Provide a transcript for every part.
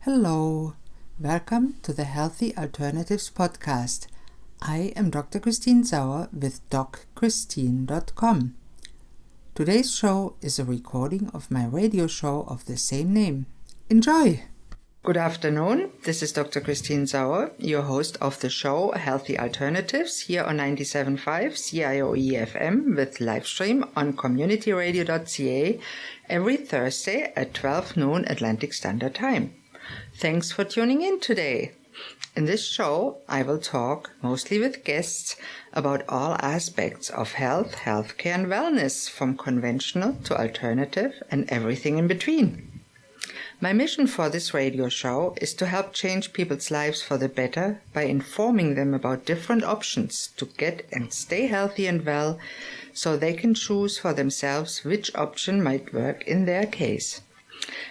Hello, welcome to the Healthy Alternatives podcast. I am Dr. Christine Sauer with DocChristine.com. Today's show is a recording of my radio show of the same name. Enjoy! Good afternoon, this is Dr. Christine Sauer, your host of the show Healthy Alternatives here on 97.5 CIOE FM with livestream on communityradio.ca every Thursday at 12 noon Atlantic Standard Time. Thanks for tuning in today. In this show, I will talk, mostly with guests, about all aspects of health, healthcare and wellness, from conventional to alternative and everything in between. My mission for this radio show is to help change people's lives for the better by informing them about different options to get and stay healthy and well so they can choose for themselves which option might work in their case.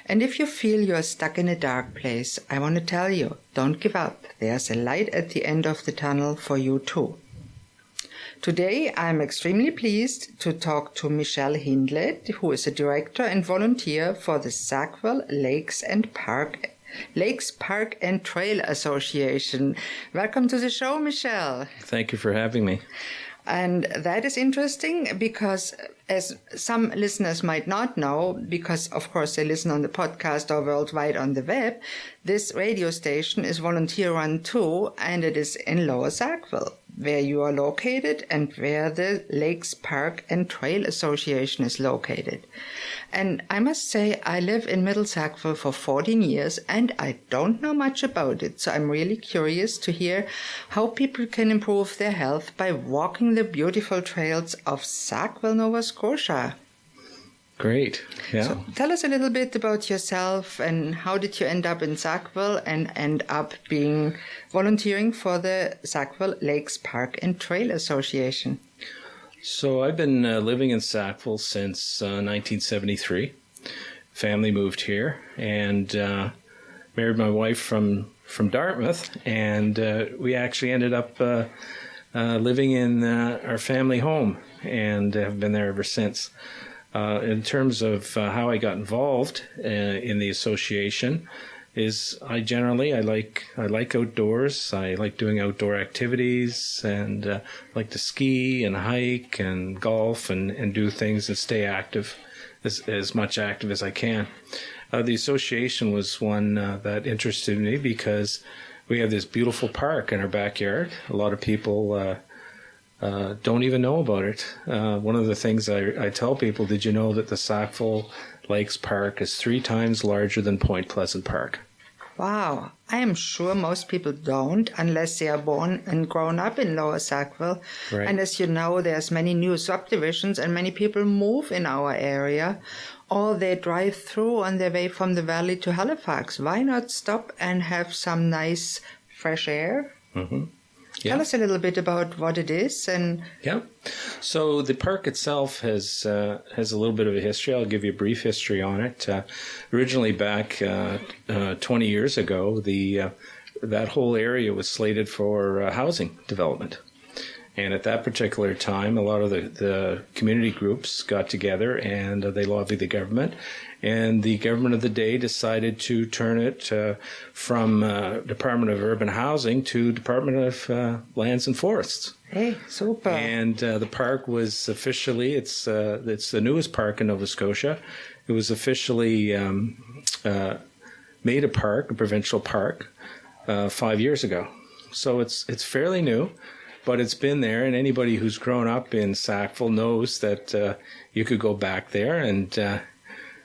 And if you feel you're stuck in a dark place, I want to tell you, don't give up. There's a light at the end of the tunnel for you too. Today, I'm extremely pleased to talk to Michelle Hindley, who is a director and volunteer for the Sackville Lakes Park and Trail Association. Welcome to the show, Michelle. Thank you for having me. And that is interesting because, as some listeners might not know, because of course they listen on the podcast or worldwide on the web, this radio station is volunteer run too, and it is in Lower Sackville, where you are located and where the Lakes Park and Trail Association is located. And I must say, I live in Middle Sackville for 14 years and I don't know much about it. So I'm really curious to hear how people can improve their health by walking the beautiful trails of Sackville, Nova Scotia. Great. Yeah. So tell us a little bit about yourself and how did you end up in Sackville and end up being volunteering for the Sackville Lakes Park and Trail Association? So I've been living in Sackville since 1973. Family moved here and married my wife from Dartmouth, and we actually ended up living in our family home and have been there ever since. In terms of how I got involved in the association, is I like outdoors. I like doing outdoor activities and like to ski and hike and golf and do things and stay active, as much active as I can. The association was one that interested me because we have this beautiful park in our backyard. A lot of people don't even know about it. One of the things I tell people, did you know that the Sackville Lakes Park is 3 times larger than Point Pleasant Park? Wow, I am sure most people don't unless they are born and grown up in Lower Sackville. Right. And as you know, there's many new subdivisions and many people move in our area, or they drive through on their way from the valley to Halifax. Why not stop and have some nice fresh air? Mm-hmm. Yeah. Tell us a little bit about what it is. Yeah. So the park itself has a little bit of a history. I'll give you a brief history on it. Originally back 20 years ago, that whole area was slated for housing development. And at that particular time, a lot of the community groups got together and they lobbied the government. And the government of the day decided to turn it from Department of Urban Housing to Department of Lands and Forests. Hey, super. And the park was officially, it's the newest park in Nova Scotia. It was officially made a provincial park, 5 years ago. So it's fairly new, but it's been there. And anybody who's grown up in Sackville knows that you could go back there and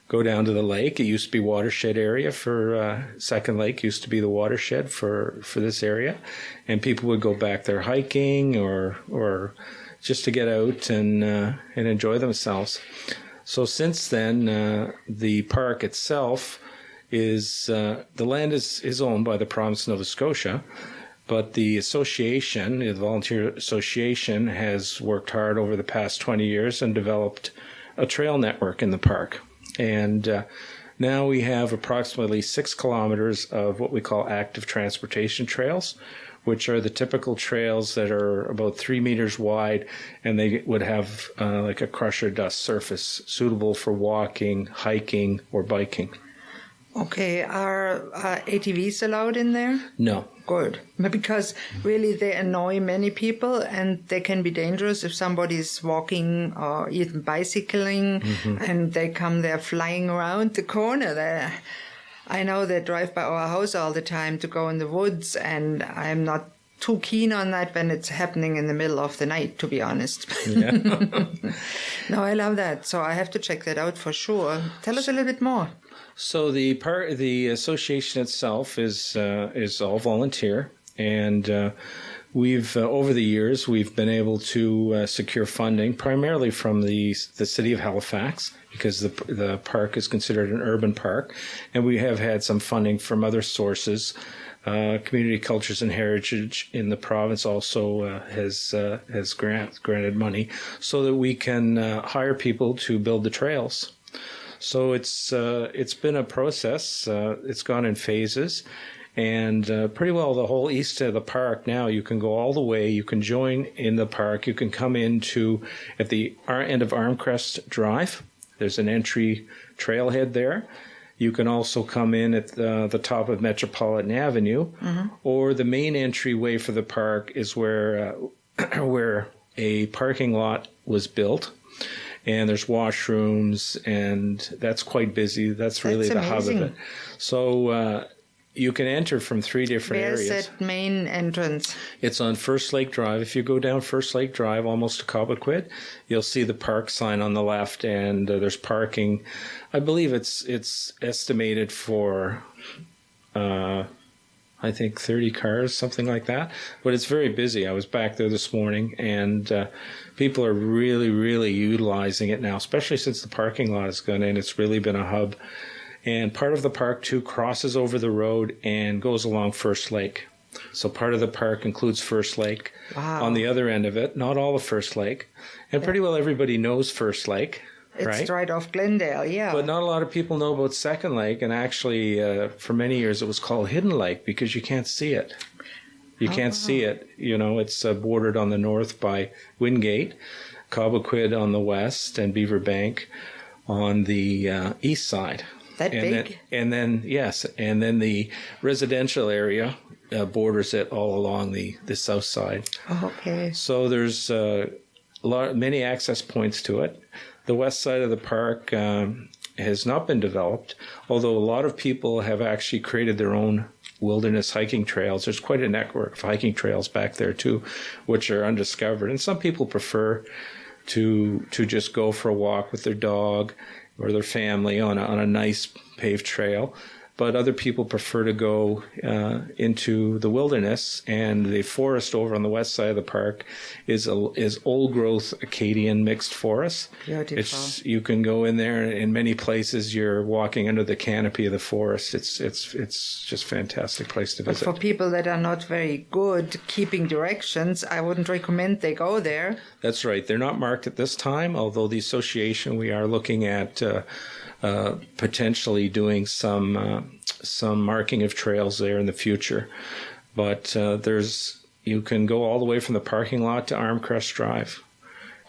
go down to the lake. It used to be watershed area for Second Lake used to be the watershed for this area, and people would go back there hiking or just to get out and enjoy themselves. So since then, the park itself is the land is owned by the province of Nova Scotia, but the association, the volunteer association, has worked hard over the past 20 years and developed a trail network in the park. And now we have approximately 6 kilometers of what we call active transportation trails, which are the typical trails that are about 3 meters wide, and they would have like a crusher dust surface suitable for walking, hiking, or biking. Okay, are ATVs allowed in there? No. Good. Because really they annoy many people and they can be dangerous if somebody's walking or even bicycling and they come there flying around the corner there. I know they drive by our house all the time to go in the woods, and I'm not too keen on that when it's happening in the middle of the night, to be honest. Yeah. No, I love that. So I have to check that out for sure. Tell us a little bit more. So the association itself is all volunteer, and we've over the years we've been able to secure funding primarily from the city of Halifax, because the park is considered an urban park, and we have had some funding from other sources. Community Cultures and Heritage in the province also has granted money so that we can hire people to build the trails. So it's been a process. It's gone in phases, and pretty well the whole east of the park now you can go all the way. You can join in the park. You can come into at the end of Armcrest Drive. There's an entry trailhead there. You can also come in at the top of Metropolitan Avenue, or the main entryway for the park is where a parking lot was built. And there's washrooms, and that's quite busy. That's really the hub of it. So you can enter from three different areas. Where's that main entrance? It's on First Lake Drive. If you go down First Lake Drive, almost to Cobequid, you'll see the park sign on the left, and there's parking. I believe it's estimated for, I think 30 cars, something like that. But it's very busy. I was back there this morning, and people are really, really utilizing it now, especially since the parking lot has gone in. It's really been a hub. And part of the park, too, crosses over the road and goes along First Lake. So part of the park includes First Lake. Wow. On the other end of it, not all of First Lake. And pretty well everybody knows First Lake. It's right off Glendale, yeah. But not a lot of people know about Second Lake. And actually, for many years, it was called Hidden Lake because you can't see it. You can't see it. You know, it's bordered on the north by Wingate, Cobequid on the west, and Beaver Bank on the east side. That big? And then the residential area borders it all along the south side. Oh, okay. So there's many access points to it. The west side of the park has not been developed, although a lot of people have actually created their own wilderness hiking trails. There's quite a network of hiking trails back there too, which are undiscovered. And some people prefer to just go for a walk with their dog or their family on a nice paved trail. But other people prefer to go into the wilderness, and the forest over on the west side of the park is old growth Acadian mixed forest. Beautiful. You can go in there, and in many places you're walking under the canopy of the forest. It's just a fantastic place to visit. But for people that are not very good keeping directions, I wouldn't recommend they go there. That's right. They're not marked at this time, although the association, we are looking at potentially doing some marking of trails there in the future. But you can go all the way from the parking lot to Armcrest Drive,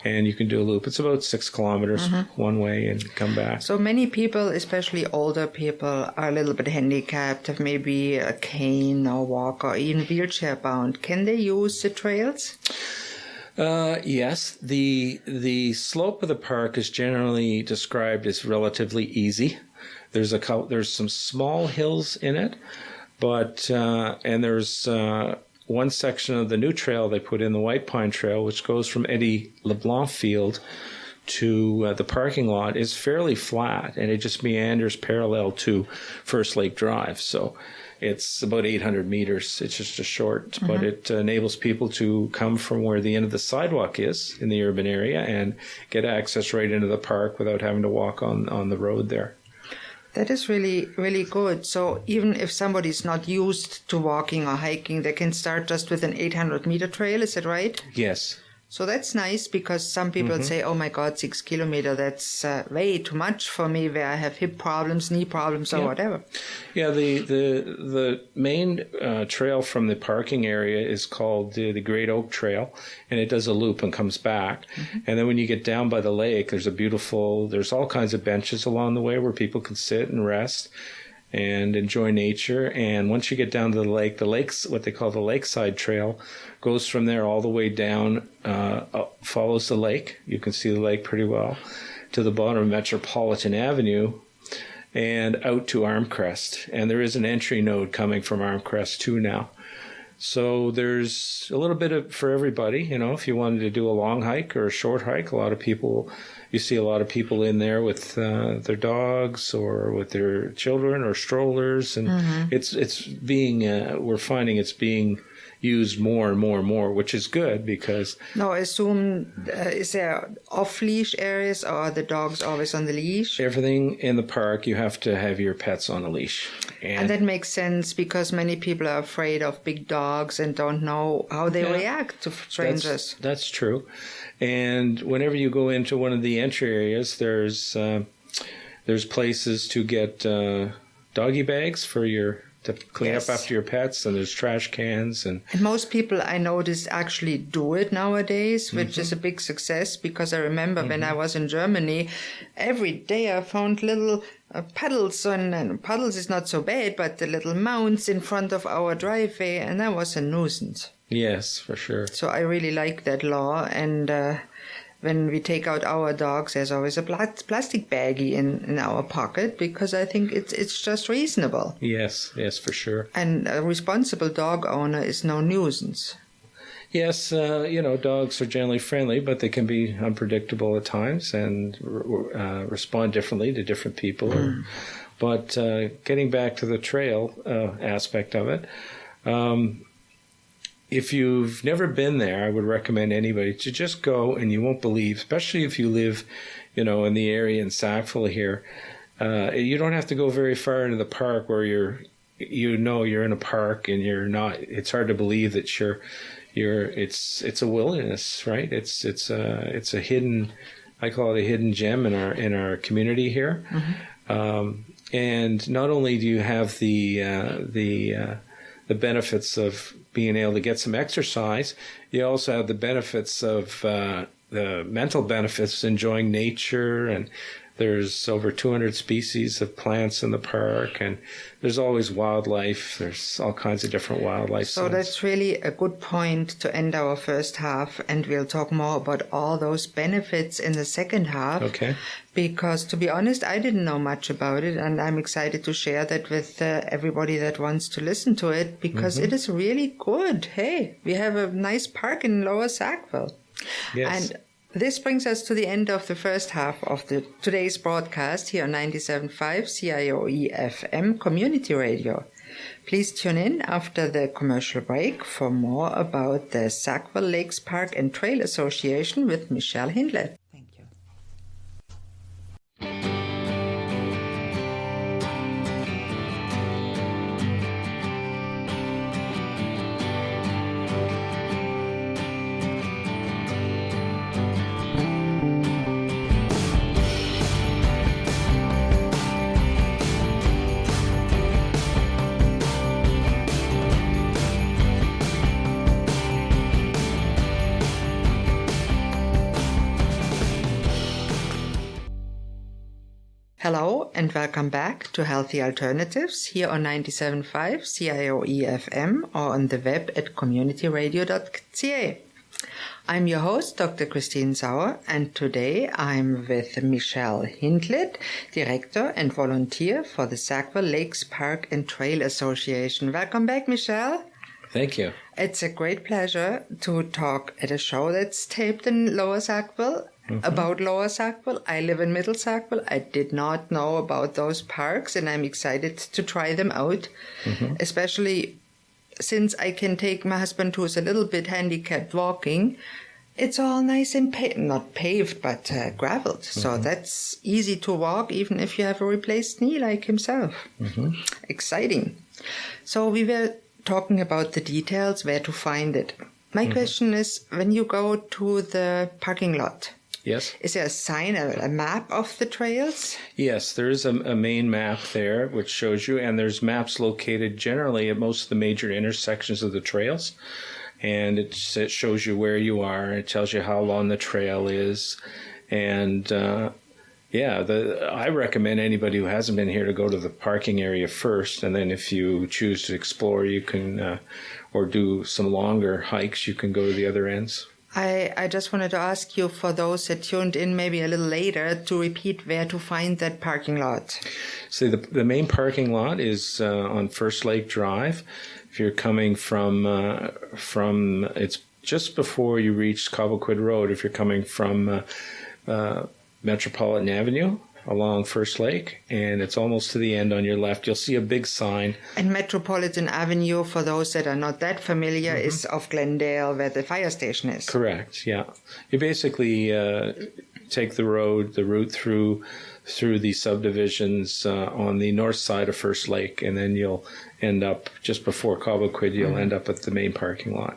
and you can do a loop. It's about 6 kilometers one way and come back. So many people, especially older people, are a little bit handicapped, have maybe a cane or walk or even wheelchair bound. Can they use the trails? Yes, the slope of the park is generally described as relatively easy. There's some small hills in it, but and there's one section of the new trail they put in, the White Pine Trail, which goes from Eddie LeBlanc Field to the parking lot, is fairly flat, and it just meanders parallel to First Lake Drive. So it's about 800 meters. It's just a short, but it enables people to come from where the end of the sidewalk is in the urban area and get access right into the park without having to walk on the road there. That is really, really good. So even if somebody's not used to walking or hiking, they can start just with an 800-meter trail. Is that right? Yes. So that's nice, because some people say, oh my God, 6 kilometers, that's way too much for me where I have hip problems, knee problems, or whatever. Yeah, the main trail from the parking area is called the Great Oak Trail, and it does a loop and comes back. And then when you get down by the lake, there's all kinds of benches along the way where people can sit and rest. and enjoy nature. And once you get down to the lakes, what they call the Lakeside Trail, goes from there all the way down, follows the lake. You can see the lake pretty well to the bottom of Metropolitan Avenue and out to Armcrest. And there is an entry node coming from Armcrest too now. So there's a little bit for everybody, if you wanted to do a long hike or a short hike. You see a lot of people in there with their dogs or with their children or strollers. And we're finding it's being used more and more and more, which is good because... Now, I assume, is there off-leash areas or are the dogs always on the leash? Everything in the park, you have to have your pets on a leash. And that makes sense because many people are afraid of big dogs and don't know how they react to strangers. That's true. And whenever you go into one of the entry areas, there's places to get doggy bags to clean up after your pets, and there's trash cans. And most people I notice actually do it nowadays, which is a big success because I remember when I was in Germany, every day I found little puddles, and puddles is not so bad, but the little mounds in front of our driveway, and that was a nuisance. Yes, for sure. So I really like that law, and when we take out our dogs, there's always a plastic baggie in our pocket because I think it's just reasonable. Yes, for sure. And a responsible dog owner is no nuisance. Yes, dogs are generally friendly, but they can be unpredictable at times and respond differently to different people. But getting back to the trail aspect of it, if you've never been there, I would recommend anybody to just go, and you won't believe, especially if you live, in the area in Sackville here. You don't have to go very far into the park where you're in a park and you're not. It's hard to believe that it's a wilderness, right? It's a hidden, I call it a hidden gem in our community here. And not only do you have the benefits of being able to get some exercise, you also have the benefits of the mental benefits, enjoying nature, and there's over 200 species of plants in the park, and there's always wildlife. There's all kinds of different wildlife. So that's really a good point to end our first half, and we'll talk more about all those benefits in the second half. Okay. Because, to be honest, I didn't know much about it, and I'm excited to share that with everybody that wants to listen to it, because it is really good. Hey, we have a nice park in Lower Sackville. Yes. And this brings us to the end of the first half of today's broadcast here on 97.5 CIOE FM Community Radio. Please tune in after the commercial break for more about the Sackville Lakes Park and Trail Association with Michelle Hindley. Thank you. Hello and welcome back to Healthy Alternatives here on 97.5 CIOE FM or on the web at communityradio.ca. I'm your host, Dr. Christine Sauer, and today I'm with Michelle Hindley, Director and Volunteer for the Sackville Lakes Park and Trail Association. Welcome back, Michelle. Thank you. It's a great pleasure to talk at a show that's taped in Lower Sackville. About Lower Sackville. I live in Middle Sackville. I did not know about those parks, and I'm excited to try them out, especially since I can take my husband, who is a little bit handicapped walking. It's all nice and not paved, but graveled. So that's easy to walk, even if you have a replaced knee like himself. Exciting. So we were talking about the details, where to find it. My question is, when you go to the parking lot, yes, is there a sign, a map of the trails? Yes, there is a main map there which shows you, and there's maps located generally at most of the major intersections of the trails. And it shows you where you are. It tells you how long the trail is. And Yeah, I recommend anybody who hasn't been here to go to the parking area first, and then if you choose to explore, you can, or do some longer hikes, you can go to the other ends. I just wanted to ask you, for those that tuned in maybe a little later, to repeat where to find that parking lot. So the main parking lot is on First Lake Drive. If you're coming from it's just before you reach Cobblequid Road. If you're coming from Metropolitan Avenue along First Lake, and it's almost to the end on your left, you'll see a big sign. And Metropolitan Avenue, for those that are not that familiar, is off Glendale, where the fire station is. Correct, yeah. You basically take the route through the subdivisions on the north side of First Lake, and then you'll end up, just before Cobblequid, you'll end up at the main parking lot.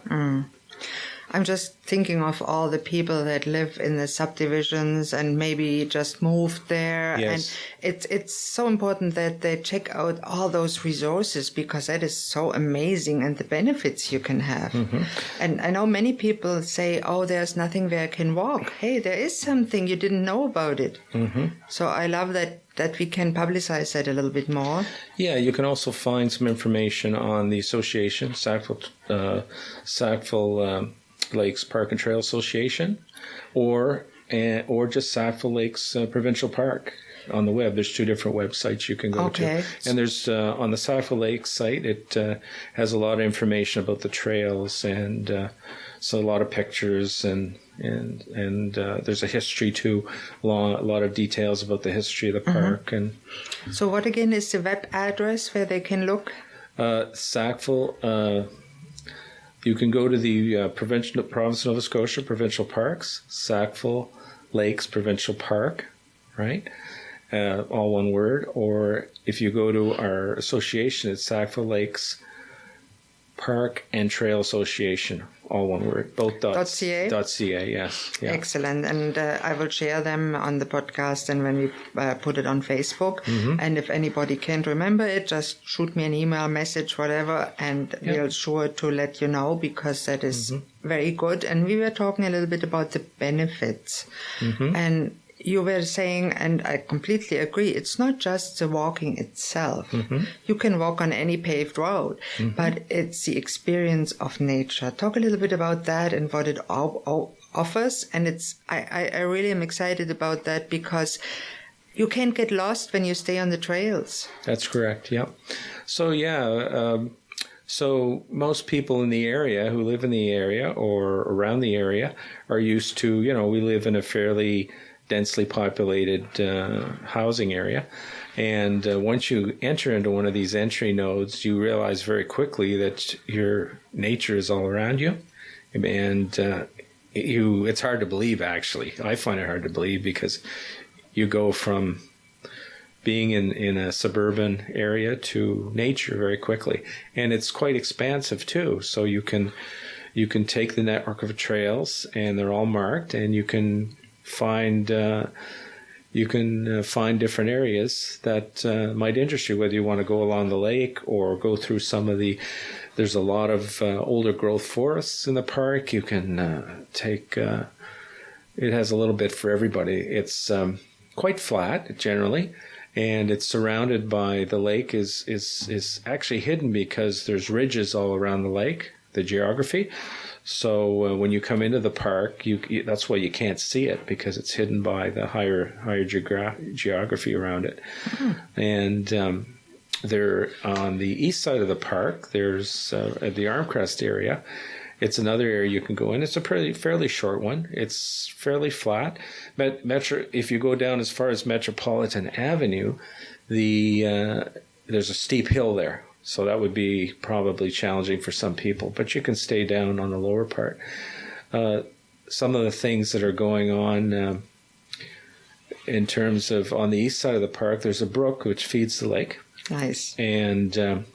I'm just thinking of all the people that live in the subdivisions and maybe just moved there. Yes. And it's so important that they check out all those resources, because that is so amazing, and the benefits you can have. And I know many people say, oh, there's nothing where I can walk. Hey, there is something, you didn't know about it. So I love that we can publicize that a little bit more. Yeah, you can also find some information on the association, Sackville Lakes Park and Trail Association, or just Sackville Lakes Provincial Park on the web. There's two different websites you can go to. And there's on the Sackville Lakes site, it has a lot of information about the trails, and so a lot of pictures, and there's a history too, a lot of details about the history of the park. And so what again is the web address where they can look? Sackville. You can go to the Province of Nova Scotia Provincial Parks, Sackville Lakes Provincial Park, right? All one word. Or if you go to our association, it's Sackville Lakes Park and Trail Association, all one word. Both .ca? .ca, yes. Yeah. Excellent. And I will share them on the podcast and when we put it on Facebook. And if anybody can't remember it, just shoot me an email, message, whatever, and we'll sure to let you know, because that is very good. And we were talking a little bit about the benefits. And you were saying, and I completely agree, it's not just the walking itself. You can walk on any paved road, but it's the experience of nature. Talk a little bit about that and what it offers. And I really am excited about that, because you can't get lost when you stay on the trails. That's correct, yeah. So, so most people in the area, who live in the area or around the area, are used to, we live in a fairly densely populated housing area. And once you enter into one of these entry nodes, you realize very quickly that your nature is all around you. And it's hard to believe, actually. I find it hard to believe, because you go from being in a suburban area to nature very quickly. And it's quite expansive too. So you can take the network of trails, and they're all marked, and you can find different areas that might interest you, whether you want to go along the lake or go through there's a lot of older growth forests in the park. You can take, it has a little bit for everybody. It's quite flat generally, and it's surrounded by, the lake is actually hidden because there's ridges all around the lake, the geography. So when you come into the park, that's why you can't see it, because it's hidden by the higher geography around it. And there on the east side of the park, there's at the Armcrest area. It's another area you can go in. It's a fairly short one. It's fairly flat. But if you go down as far as Metropolitan Avenue, there's a steep hill there. So that would be probably challenging for some people, but you can stay down on the lower part. Some of the things that are going on in terms of, on the east side of the park, there's a brook which feeds the lake. Nice. And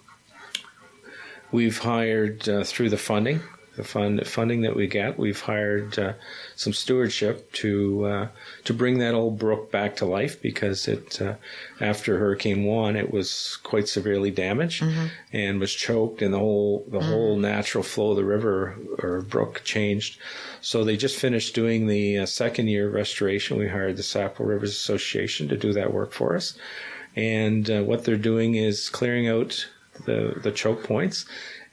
we've hired, through the funding the funding that we get, we've hired some stewardship to bring that old brook back to life, because it after Hurricane Juan, it was quite severely damaged and was choked, and the whole natural flow of the river or brook changed. So they just finished doing the second year restoration. We hired the Sackville Rivers Association to do that work for us, and what they're doing is clearing out the choke points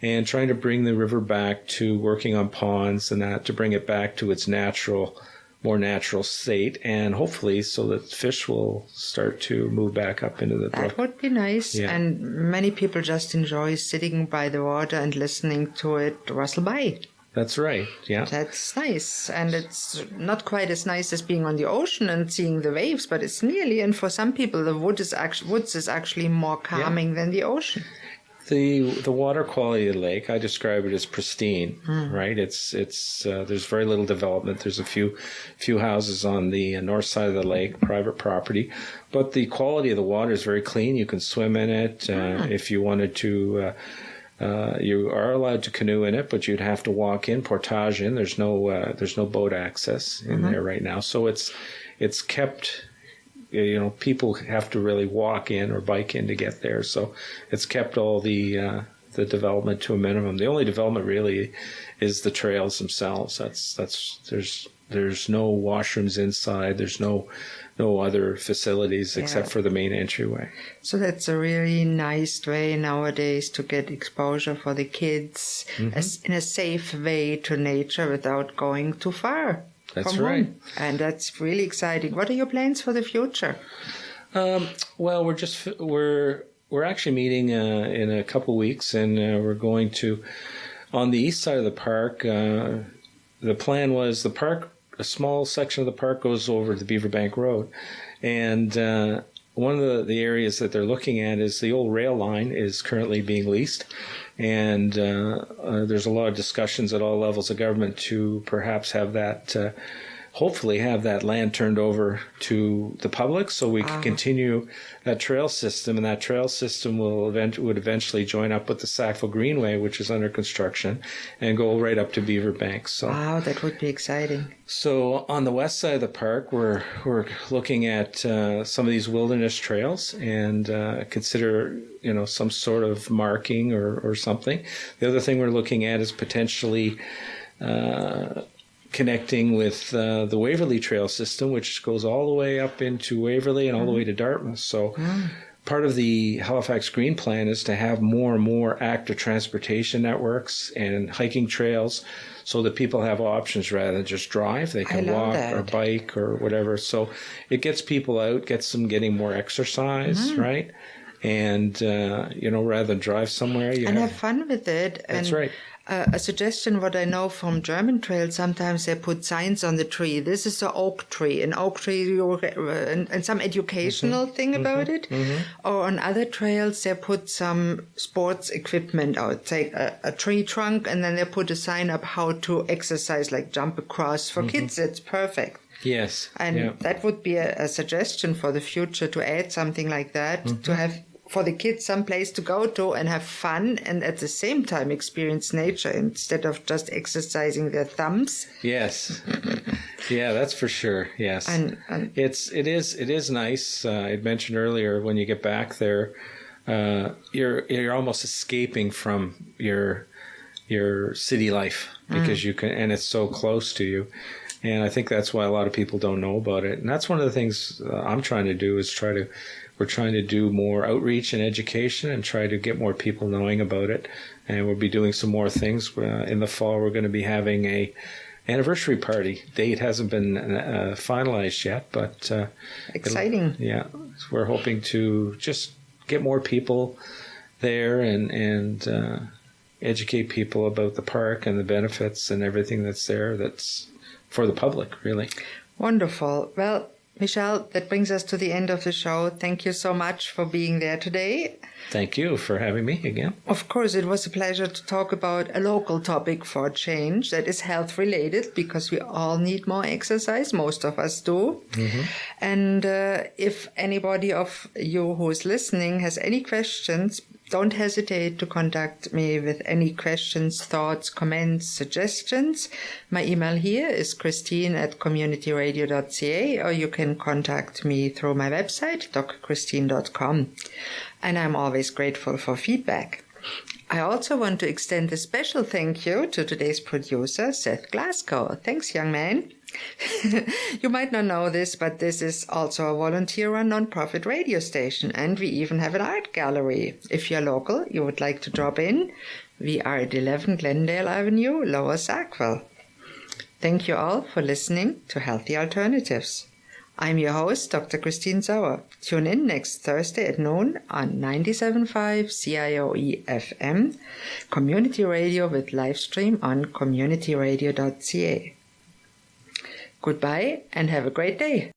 and trying to bring the river back to working on ponds and that, to bring it back to its more natural state, and hopefully so that fish will start to move back up into the brook. That would be nice. Yeah. And many people just enjoy sitting by the water and listening to it rustle by. That's right, yeah. That's nice. And it's not quite as nice as being on the ocean and seeing the waves, but it's nearly, and for some people, the woods is actually more calming than the ocean. The water quality of the lake, I describe it as pristine, right? It's there's very little development. There's a few houses on the north side of the lake, private property, but the quality of the water is very clean. You can swim in it. If you wanted to, you are allowed to canoe in it, but you'd have to walk in, portage in. There's no boat access in there right now. So it's kept, people have to really walk in or bike in to get there. So it's kept all the development to a minimum. The only development really is the trails themselves. There's no washrooms inside. There's no other facilities except for the main entryway. So that's a really nice way nowadays to get exposure for the kids in a safe way to nature without going too far. That's right. Home. And that's really exciting. What are your plans for the future? Well, we're actually meeting in a couple weeks, and we're going to, on the east side of the park, the plan was a small section of the park goes over to Beaver Bank Road, and one of the areas that they're looking at is the old rail line is currently being leased, and there's a lot of discussions at all levels of government to perhaps have that, hopefully have that land turned over to the public so we can continue that trail system, and that trail system would eventually join up with the Sackville Greenway, which is under construction, and go right up to Beaver Bank. So, wow, that would be exciting. So on the west side of the park, we're looking at some of these wilderness trails and consider some sort of marking or something. The other thing we're looking at is potentially connecting with the Waverley Trail system, which goes all the way up into Waverley and all the way to Dartmouth. So part of the Halifax Green Plan is to have more and more active transportation networks and hiking trails so that people have options rather than just drive. They can walk or bike or whatever. So it gets people out, gets them getting more exercise, right? And, rather than drive somewhere. Have fun with it. That's right. A suggestion, what I know from German trails, sometimes they put signs on the tree. This is an oak tree. An oak tree, and some educational thing about it. Or on other trails, they put some sports equipment out, say a tree trunk, and then they put a sign up how to exercise, like jump across. For kids, it's perfect. Yes. And that would be a suggestion for the future, to add something like that, to have for the kids some place to go to and have fun, and at the same time experience nature instead of just exercising their thumbs. Yes. Yeah, that's for sure. Yes. And it is nice. I mentioned earlier, when you get back there, you're almost escaping from your city life because you can, and it's so close to you. And I think that's why a lot of people don't know about it. And that's one of the things I'm trying to do we're trying to do more outreach and education and try to get more people knowing about it. And we'll be doing some more things. In the fall, we're going to be having a anniversary party. Date hasn't been finalized yet, but exciting. We're hoping to just get more people there and educate people about the park and the benefits and everything that's there. That's for the public, really. Wonderful. Well, Michel, that brings us to the end of the show. Thank you so much for being there today. Thank you for having me again. Of course, it was a pleasure to talk about a local topic for a change that is health related, because we all need more exercise. Most of us do. And if anybody of you who is listening has any questions, Don't hesitate to contact me with any questions, thoughts, comments, suggestions. My email here is christine@communityradio.ca, or you can contact me through my website, drchristine.com. And I'm always grateful for feedback. I also want to extend a special thank you to today's producer, Seth Glasgow. Thanks, young man. You might not know this, but this is also a volunteer-run non-profit radio station, and we even have an art gallery. If you're local, you would like to drop in, we are at 11 Glendale Avenue, Lower Sackville. Thank you all for listening to Healthy Alternatives. I'm your host, Dr. Christine Sauer. Tune in next Thursday at noon on 97.5 CIOE FM, community radio with live stream on communityradio.ca. Goodbye and have a great day.